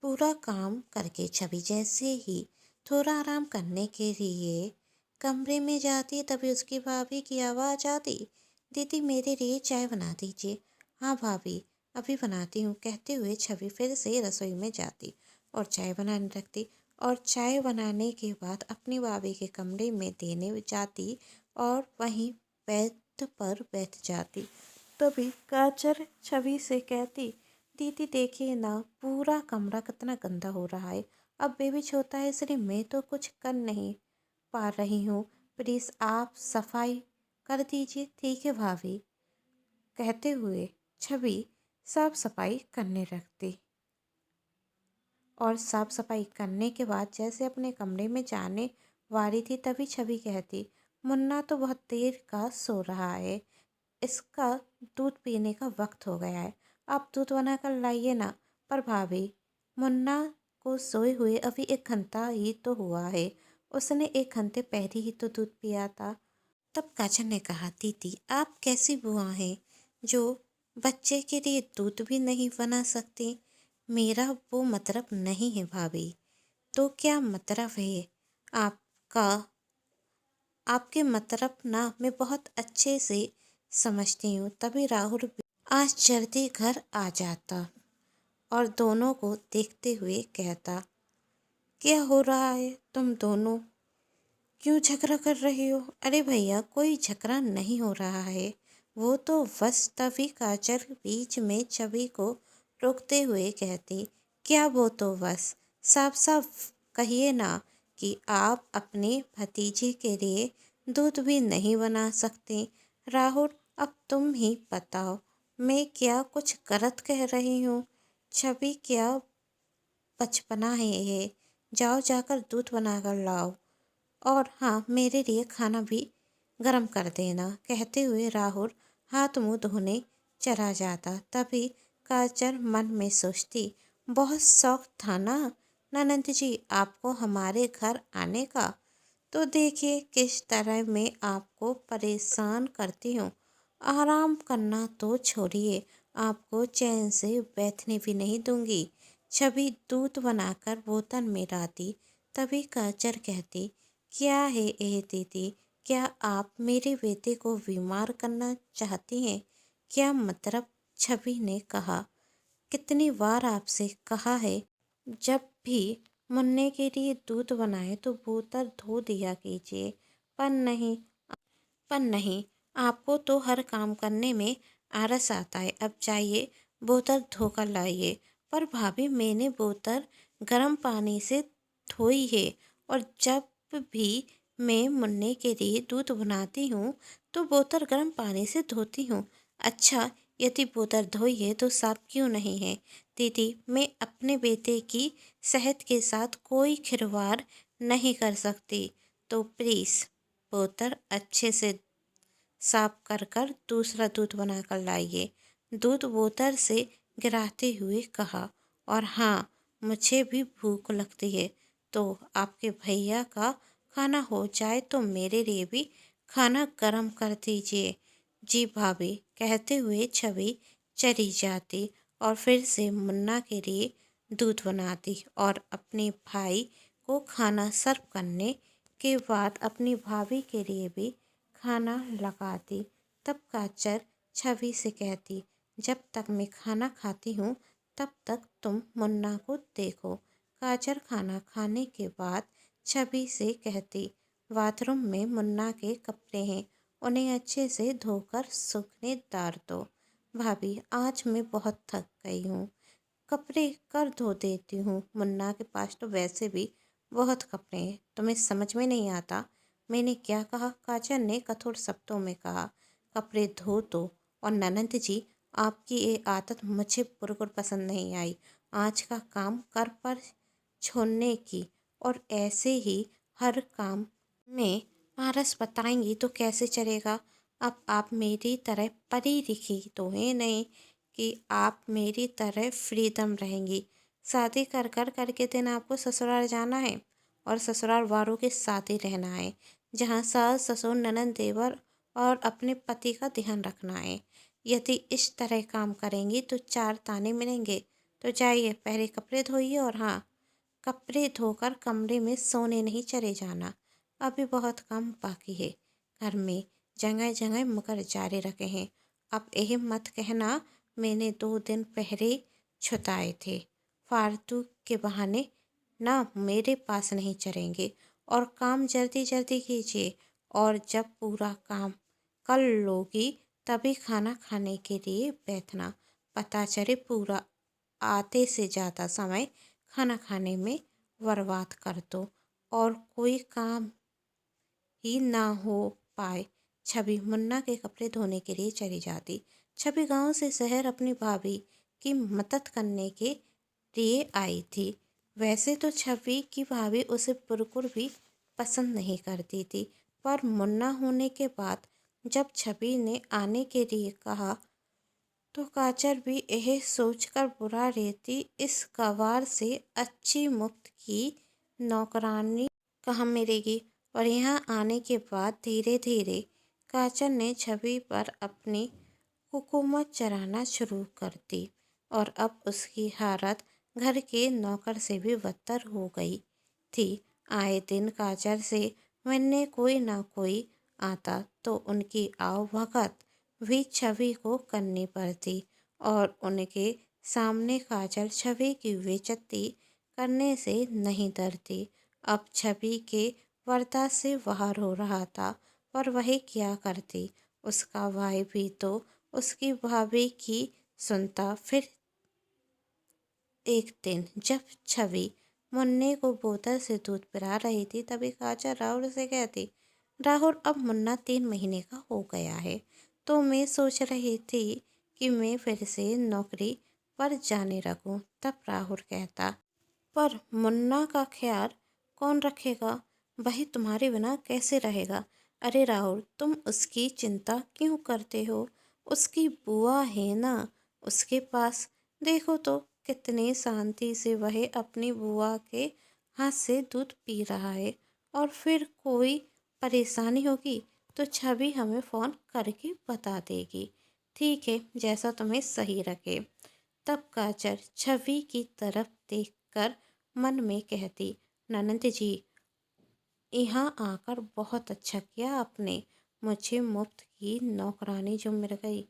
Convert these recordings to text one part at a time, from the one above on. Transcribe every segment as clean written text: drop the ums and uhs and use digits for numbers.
पूरा काम करके छवि जैसे ही थोड़ा आराम करने के लिए कमरे में जाती तभी उसकी भाभी की आवाज़ आती। दीदी मेरे लिए चाय बना दीजिए। हाँ भाभी, अभी बनाती हूँ, कहते हुए छवि फिर से रसोई में जाती और चाय बनाने लगती। और चाय बनाने के बाद अपनी भाभी के कमरे में देने जाती और वहीं बेड पर बैठ जाती। तभी काजल छवि से कहती, दीदी देखिए ना, पूरा कमरा कितना गंदा हो रहा है। अब बेबी छोटा है इसलिए मैं तो कुछ कर नहीं पा रही हूँ, प्लीज़ आप सफाई कर दीजिए। ठीक है भाभी, कहते हुए छवि साफ सफाई करने लगती। और साफ सफाई करने के बाद जैसे अपने कमरे में जाने वाली थी तभी छवि कहती, मुन्ना तो बहुत देर का सो रहा है, इसका दूध पीने का वक्त हो गया है, आप दूध बना कर लाइए ना। पर भाभी, मुन्ना को सोए हुए अभी 1 घंटा ही तो हुआ है, उसने 1 घंटे पहले ही तो दूध पिया था। तब काजल ने कहा, दीदी आप कैसी बुआ हैं जो बच्चे के लिए दूध भी नहीं बना सकती। मेरा वो मतलब नहीं है भाभी। तो क्या मतलब है आपका? आपके मतलब ना मैं बहुत अच्छे से समझती हूँ। तभी राहुल भी आज जल्दी घर आ जाता और दोनों को देखते हुए कहता, क्या हो रहा है तुम दोनों, क्यों झगड़ा कर रही हो? अरे भैया कोई झगड़ा नहीं हो रहा है, वो तो बस। तभी काजल बीच में छवि को रोकते हुए कहती, क्या वो तो बस, साफ साफ कहिए ना कि आप अपने भतीजे के लिए दूध भी नहीं बना सकती। राहुल अब तुम ही बताओ, मैं क्या कुछ गलत कह रही हूँ? छवि क्या बचपना है ये, जाओ जाकर दूध बना कर लाओ और हाँ मेरे लिए खाना भी गरम कर देना। कहते हुए राहुल हाथ मुंह धोने चला जाता। तभी काजल मन में सोचती, बहुत शौक था ना ननद जी आपको हमारे घर आने का, तो देखिए किस तरह मैं आपको परेशान करती हूँ। आराम करना तो छोड़िए, आपको चैन से बैठने भी नहीं दूंगी। छवि दूध बनाकर बोतल में लाती। तभी काजल कहती, क्या है ये दीदी, क्या आप मेरे बेटे को बीमार करना चाहती हैं? क्या मतलब? छवि ने कहा, कितनी बार आपसे कहा है, जब भी मुन्ने के लिए दूध बनाए तो बोतल धो दिया कीजिए। पर नहीं, पर नहीं, आपको तो हर काम करने में आलस आता है। अब जाइए बोतल धोकर लाइए। पर भाभी मैंने बोतल गर्म पानी से धोई है और जब भी मैं मुन्ने के लिए दूध बनाती हूँ तो बोतल गर्म पानी से धोती हूँ। अच्छा, यदि बोतल धोई है तो साफ क्यों नहीं है? दीदी मैं अपने बेटे की सेहत के साथ कोई खिलवाड़ नहीं कर सकती, तो प्लीज़ बोतल अच्छे से साफ कर कर दूसरा दूध बनाकर लाइए। दूध बोतल से गिराते हुए कहा, और हाँ मुझे भी भूख लगती है, तो आपके भैया का खाना हो जाए तो मेरे लिए भी खाना गरम कर दीजिए। जी भाभी, कहते हुए छवि चली जाती और फिर से मुन्ना के लिए दूध बनाती और अपने भाई को खाना सर्व करने के बाद अपनी भाभी के लिए भी खाना लगाती। तब काजल छवि से कहती, जब तक मैं खाना खाती हूँ तब तक तुम मुन्ना को देखो। काजल खाना खाने के बाद छवि से कहती, बाथरूम में मुन्ना के कपड़े हैं, उन्हें अच्छे से धोकर सूखने डाल दो। भाभी आज मैं बहुत थक गई हूँ, कपड़े कर धो देती हूँ, मुन्ना के पास तो वैसे भी बहुत कपड़े हैं। तुम्हें समझ में नहीं आता मैंने क्या कहा? काजल ने कठोर शब्दों में कहा, कपड़े धो दो। और ननद जी आपकी ये आदत मुझे बिल्कुल पसंद नहीं आई, आज का काम कर पर छोड़ने की, और ऐसे ही हर काम में आलस बताएंगी तो कैसे चलेगा? अब आप मेरी तरह पढ़ी लिखी तो है नहीं कि आप मेरी तरह फ्रीडम रहेंगी। शादी कर कर करके दिन आपको ससुराल जाना है और ससुराल वालों के साथ ही रहना है, जहाँ सास ससुर ननद देवर और अपने पति का ध्यान रखना है। यदि इस तरह काम करेंगी तो 4 ताने मिलेंगे। तो जाइए पहले कपड़े धोइए और हाँ, कपड़े धोकर कमरे में सोने नहीं चले जाना। अभी बहुत काम बाकी है। घर में जगह जगह मुकर जारे रखे हैं। अब यह मत कहना मैंने 2 दिन पहले छुताए थे। फालतू के बहाने ना मेरे पास नहीं चलेंगे और काम जल्दी जल्दी कीजिए और जब पूरा काम कर लोगी तभी खाना खाने के लिए बैठना। पता चले पूरा आधे से ज़्यादा समय खाना खाने में बर्बाद कर दो और कोई काम ही ना हो पाए। छवि मुन्ना के कपड़े धोने के लिए चली जाती। छवि गांव से शहर अपनी भाभी की मदद करने के लिए आई थी। वैसे तो छवि की भाभी उसे बिल्कुल भी पसंद नहीं करती थी, पर मुन्ना होने के बाद जब छवि ने आने के लिए कहा तो काजल भी यह सोचकर बुरा रहती इस गवार से अच्छी मुफ्त की नौकरानी कहाँ मिलेगी। और यहाँ आने के बाद धीरे धीरे काजल ने छवि पर अपनी हुकूमत चलाना शुरू कर दी और अब उसकी हालत घर के नौकर से भी बदतर हो गई थी। आए दिन काजल से मिलने कोई ना कोई आता तो उनकी आवभगत भी छवि को करनी पड़ती और उनके सामने काजल छवि की बेइज्जती करने से नहीं डरती। अब छवि के बर्दाश्त से बाहर हो रहा था, पर वह क्या करती। उसका भाई भी तो उसकी भाभी की सुनता। फिर एक दिन जब छवि मुन्ने को बोतल से दूध पिला रही थी तभी काजल राहुल से कहती, राहुल अब मुन्ना 3 महीने का हो गया है तो मैं सोच रही थी कि मैं फिर से नौकरी पर जाने लगूं। तब राहुल कहता, पर मुन्ना का ख्याल कौन रखेगा, वही तुम्हारे बिना कैसे रहेगा। अरे राहुल तुम उसकी चिंता क्यों करते हो, उसकी बुआ है ना उसके पास। देखो तो कितनी शांति से वह अपनी बुआ के हाथ से दूध पी रहा है। और फिर कोई परेशानी होगी तो छवि हमें फ़ोन करके बता देगी। ठीक है जैसा तुम्हें सही रखे। तब काजल छवि की तरफ देखकर मन में कहती, ननद जी यहाँ आकर बहुत अच्छा किया आपने, मुझे मुफ्त की नौकरानी जो मिल गई,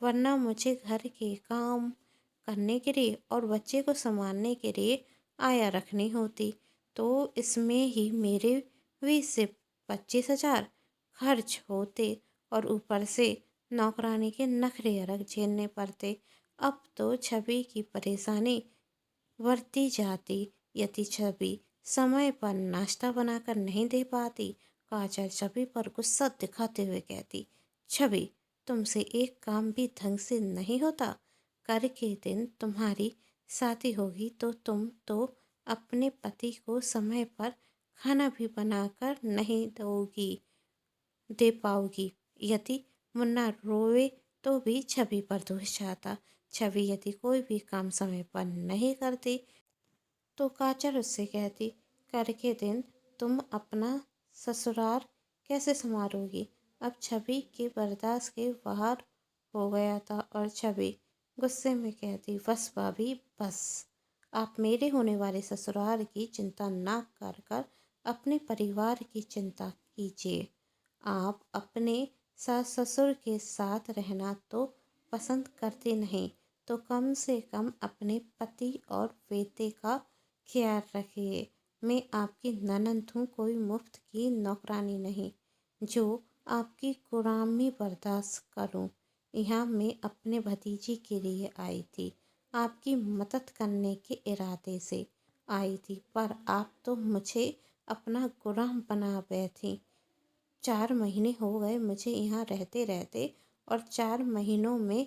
वरना मुझे घर के काम करने के लिए और बच्चे को संभालने के लिए आया रखनी होती तो इसमें ही मेरे 20 से 25 हज़ार खर्च होते और ऊपर से नौकरानी के नखरे अलग झेलने पड़ते। अब तो छवि की परेशानी बढ़ती जाती। यदि छवि समय पर नाश्ता बनाकर नहीं दे पाती, काजल छवि पर गुस्सा दिखाते हुए कहती, छवि तुमसे एक काम भी ढंग से नहीं होता। कर के दिन तुम्हारी शादी होगी तो तुम तो अपने पति को समय पर खाना भी बनाकर नहीं दे पाओगी। यदि मुन्ना रोए तो भी छवि पर दोष जाता। छवि यदि कोई भी काम समय पर नहीं करती तो काजल उससे कहती, कर के दिन तुम अपना ससुराल कैसे संभालोगी। अब छवि के बर्दाश्त के बाहर हो गया था और छवि गुस्से में कहती, बस भाभी बस, आप मेरे होने वाले ससुराल की चिंता ना कर कर अपने परिवार की चिंता कीजिए। आप अपने सास ससुर के साथ रहना तो पसंद करते नहीं तो कम से कम अपने पति और बेटे का ख्याल रखिए। मैं आपकी ननद हूँ, कोई मुफ्त की नौकरानी नहीं जो आपकी गुलामी बर्दाश्त करूँ। यहाँ मैं अपने भतीजी के लिए आई थी, आपकी मदद करने के इरादे से आई थी, पर आप तो मुझे अपना गुलाम बना बैठी। 4 महीने हो गए मुझे यहाँ रहते रहते और 4 महीनों में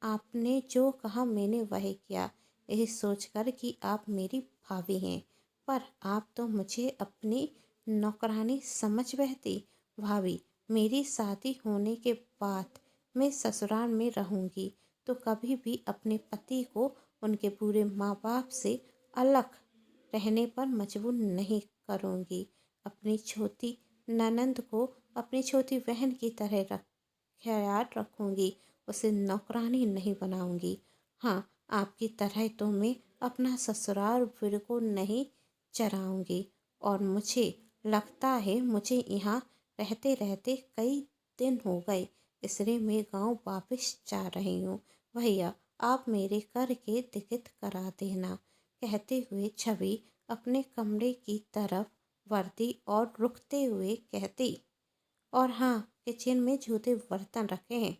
आपने जो कहा मैंने वही किया, यही सोचकर कि आप मेरी भाभी हैं। पर आप तो मुझे अपनी नौकरानी समझ बैठी। भाभी मेरी शादी होने के बाद मैं ससुराल में रहूँगी तो कभी भी अपने पति को उनके पूरे माँ बाप से अलग रहने पर मजबूर नहीं करूँगी। अपनी छोटी ननद को अपनी छोटी बहन की तरह ख्याल रखूँगी, उसे नौकरानी नहीं बनाऊँगी। हाँ आपकी तरह तो मैं अपना ससुराल बिल्कुल नहीं चराऊंगी। और मुझे लगता है मुझे यहाँ रहते रहते कई दिन हो गए, इसलिए मैं गांव वापस जा रही हूँ। भैया, आप मेरे घर के टिकट करा देना। कहते हुए छवि अपने कमरे की तरफ बढ़ती और रुकते हुए कहती, और हाँ, किचन में जूठे बर्तन रखे हैं,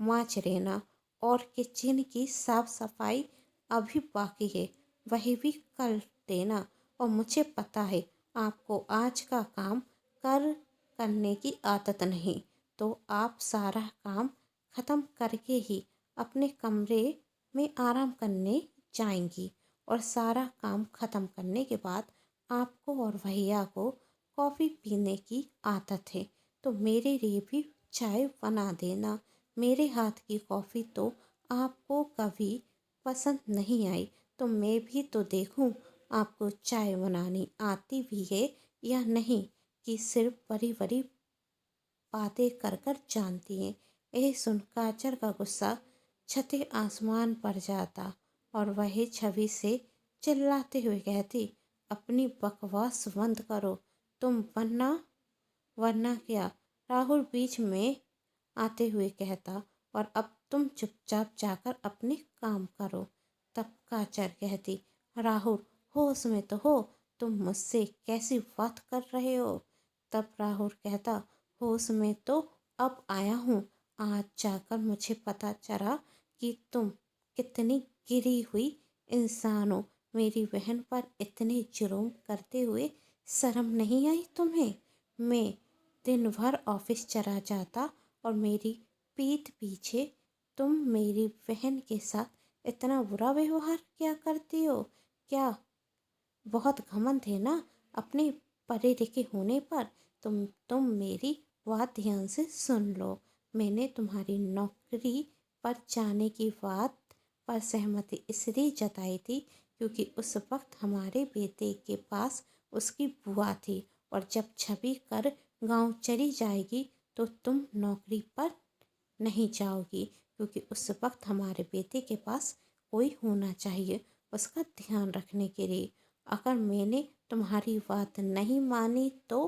मांज लेना। और किचन की साफ सफाई अभी बाकी है, वही भी कर देना। और मुझे पता है आपको आज का काम करने की आदत नहीं, तो आप सारा काम ख़त्म करके ही अपने कमरे में आराम करने जाएंगी। और सारा काम ख़त्म करने के बाद आपको और भैया को कॉफ़ी पीने की आदत है, तो मेरे लिए भी चाय बना देना। मेरे हाथ की कॉफ़ी तो आपको कभी पसंद नहीं आई, तो मैं भी तो देखूं आपको चाय बनानी आती भी है या नहीं, कि सिर्फ बड़ी बड़ी बातें कर कर जानती हैं। यह सुन काचर का गुस्सा छठे आसमान पर जाता और वह छवि से चिल्लाते हुए कहती, अपनी बकवास बंद करो तुम, वरना वरना क्या। राहुल बीच में आते हुए कहता, और अब तुम चुपचाप जाकर अपने काम करो। तब काचर कहती, राहुल, होश में तो हो, तुम मुझसे कैसी बात कर रहे हो। तब राहुल कहता, होश में तो अब आया हूँ। आज जाकर मुझे पता चला कि तुम कितनी गिरी हुई इंसान हो। मेरी बहन पर इतने जुर्म करते हुए शर्म नहीं आई तुम्हें। मैं दिन भर ऑफिस चला जाता और मेरी पीठ पीछे तुम मेरी बहन के साथ इतना बुरा व्यवहार क्या करती हो। क्या बहुत घमंड है ना अपने पढ़े लिखे होने पर। तुम मेरी बात ध्यान से सुन लो। मैंने तुम्हारी नौकरी पर जाने की बात पर सहमति इसलिए जताई थी क्योंकि उस वक्त हमारे बेटे के पास उसकी बुआ थी, और जब छवि कर गांव चली जाएगी तो तुम नौकरी पर नहीं जाओगी, क्योंकि उस वक्त हमारे बेटे के पास कोई होना चाहिए उसका ध्यान रखने के लिए। अगर मैंने तुम्हारी बात नहीं मानी तो,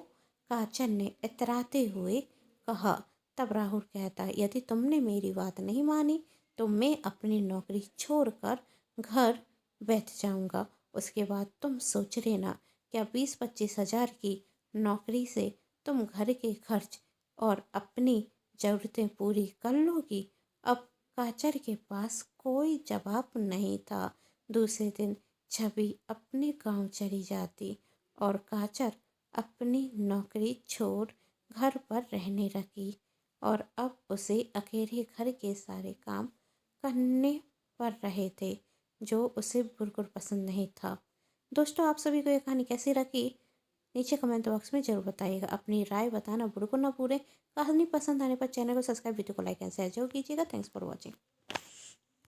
काचन ने इतराते हुए कहा। तब राहुल कहता, यदि तुमने मेरी बात नहीं मानी तो मैं अपनी नौकरी छोड़कर घर बैठ जाऊंगा। उसके बाद तुम सोच लेना, क्या 20-25 हज़ार की नौकरी से तुम घर के खर्च और अपनी ज़रूरतें पूरी कर लोगी। अब काचर के पास कोई जवाब नहीं था। दूसरे दिन छवि अपने गांव चली जाती और काचर अपनी नौकरी छोड़ घर पर रहने लगी, और अब उसे अकेले घर के सारे काम करने पड़ रहे थे, जो उसे बिल्कुल पसंद नहीं था। दोस्तों, आप सभी को ये कहानी कैसी लगी नीचे कमेंट बॉक्स में जरूर बताइएगा। अपनी राय बताना बिल्कुल ना भूलें। कहानी पसंद आने पर चैनल को सब्सक्राइब, वीडियो को लाइक एंड शेयर जरूर कीजिएगा। Thanks for watching.